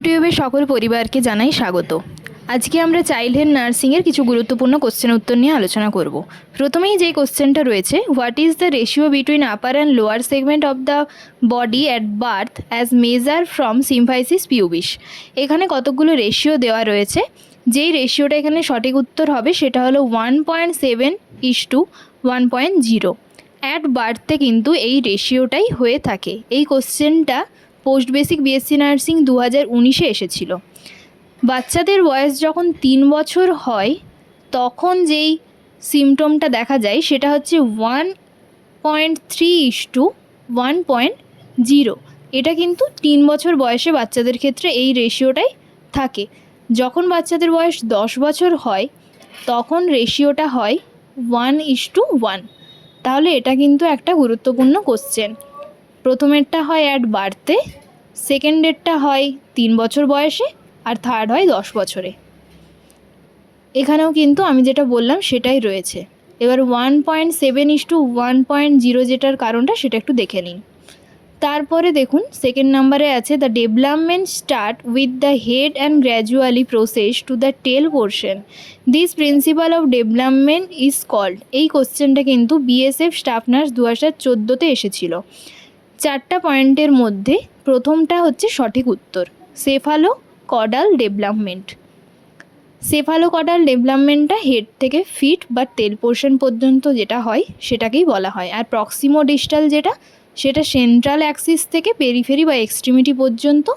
ইউটিউবে সকল পরিবারকে জানাই স্বাগত। আজকে আমরা চাইল্ডহুড নার্সিংয়ের কিছু গুরুত্বপূর্ণ কোশ্চেনের উত্তর নিয়ে আলোচনা করব। প্রথমেই যে কোশ্চেনটা রয়েছে, what is the ratio between upper and lower segment of the body at birth as measure from symphysis pubis. এখানে কতগুলো রেশিও দেওয়া রয়েছে, যেই রেশিওটা এখানে সঠিক উত্তর হবে সেটা হলো 1.7:1.0। অ্যাট বার্থে কিন্তু এই রেশিওটাই হয়ে থাকে। এই কোশ্চেনটা পোস্ট বেসিক বিএসসি নার্সিং 2019-এ এসেছিল। বাচ্চাদের বয়স যখন 3 বছর হয় তখন যেই সিমটমটা দেখা যায় সেটা হচ্ছে 1.3:1.0। এটা কিন্তু 3 বছর বয়সে বাচ্চাদের ক্ষেত্রে এই রেশিওটাই থাকে। যখন বাচ্চাদের বয়স 10 বছর হয় তখন রেশিওটা হয় 1:1। তাহলে এটা কিন্তু একটা গুরুত্বপূর্ণ কোশ্চেন। প্রথমেরটা হয় অ্যাট বার্থে, সেকেন্ডেরটা হয় 3 বছর বয়সে, আর থার্ড হয় 10 বছরে। এখানেও কিন্তু আমি যেটা বললাম সেটাই রয়েছে। এবার 1.7:1.0 যেটার কারণটা সেটা একটু দেখে নিন। তারপরে দেখুন সেকেন্ড নাম্বারে আছে, the development start with the head and gradually process to the tail portion. This principle of development is called. এই কোশ্চেনটা কিন্তু বিএসএফ স্টাফ নার্স 2014-তে এসেছিল। 4টা পয়েন্টের মধ্যে প্রথমটা হচ্ছে সঠিক উত্তর, সেফালোকডাল ডেভেলপমেন্ট। সেফালোকডাল ডেভেলপমেন্টটা হেড থেকে ফিট বা তেল পোর্শন পর্যন্ত যেটা হয় সেটাকেই বলা হয়। আর প্রক্সিমো ডিস্টাল যেটা, সেটা সেন্ট্রাল অ্যাক্সিস থেকে পেরিফেরি বা এক্সট্রিমিটি পর্যন্ত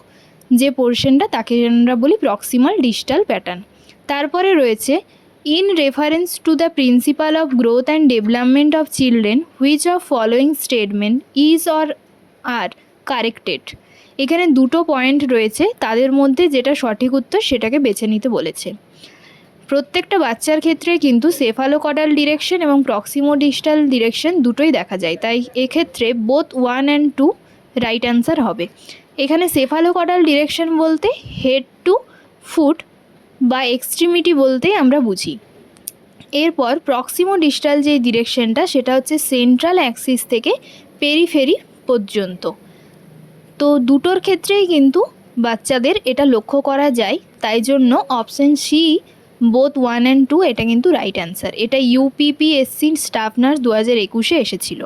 যে পোর্শনটা তাকে আমরা বলি প্রক্সিমাল ডিস্টাল প্যাটার্ন। তারপরে রয়েছে, in reference to the principle of growth and development of children which of following statement is or are corrected. এখানে দুটো পয়েন্ট রয়েছে, তাদের মধ্যে যেটা সঠিক উত্তর সেটাকে বেছে নিতে বলেছে। প্রত্যেকটা বাচ্চার ক্ষেত্রে কিন্তু সেফালোকডাল ডিরেকশন এবং প্রক্সিমো ডিস্টাল ডিরেকশন দুটোই দেখা যায়, তাই এক্ষেত্রে বোথ 1 and 2 রাইট অ্যান্সার হবে। এখানে সেফালোকডাল ডিরেকশন বলতে হেড টু ফুট বা এক্সট্রিমিটি বলতেই আমরা বুঝি। এরপর প্রক্সিমো ডিস্টাল যে ডিরেকশনটা সেটা হচ্ছে সেন্ট্রাল অ্যাক্সিস থেকে পেরিফেরি পর্যন্ত। তো দুটোর ক্ষেত্রেই কিন্তু বাচ্চাদের এটা লক্ষ্য করা যায়, তাই জন্য অপশান সি বোথ 1 and 2 এটা কিন্তু রাইট অ্যান্সার। এটা ইউপিপিএসসি স্টাফ নার্স 2021-এ এসেছিল।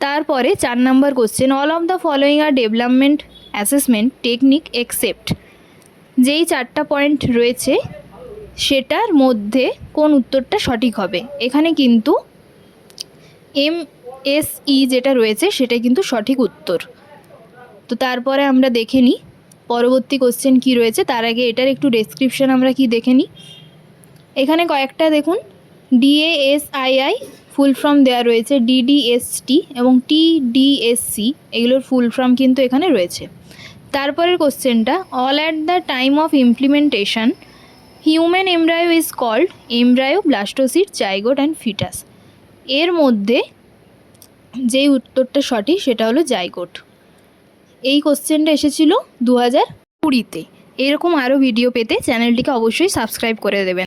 তারপরে 4 নম্বর question, all of the following are development assessment technique except. যেই 4টা পয়েন্ট রয়েছে সেটার মধ্যে কোন উত্তরটা সঠিক হবে। এখানে কিন্তু এমএসই যেটা রয়েছে সেটা কিন্তু সঠিক উত্তর। তো তারপরে আমরা দেখে নিই পরবর্তী কোশ্চেন কি রয়েছে। তার আগে এটার একটু ডেসক্রিপশন আমরা কি দেখে নিই। এখানে কয়েকটা দেখুন, ডিএএসআইআই ফুল ফর্ম দেওয়া রয়েছে, ডিডিএসটি এবং টিডিএসসি, এগুলোর ফুল ফর্ম কিন্তু এখানে রয়েছে। তারপরের কোশ্চেনটা, all at the time of implementation human embryo is called embryo, blastocyst, zygote and foetus. এর মধ্যে যেই উত্তরটা সঠিক সেটা হলো জাইগোট। এই কোশ্চেনটা এসেছিল 2020-তে। এরকম আরও ভিডিও পেতে চ্যানেলটিকে অবশ্যই সাবস্ক্রাইব করে দেবেন।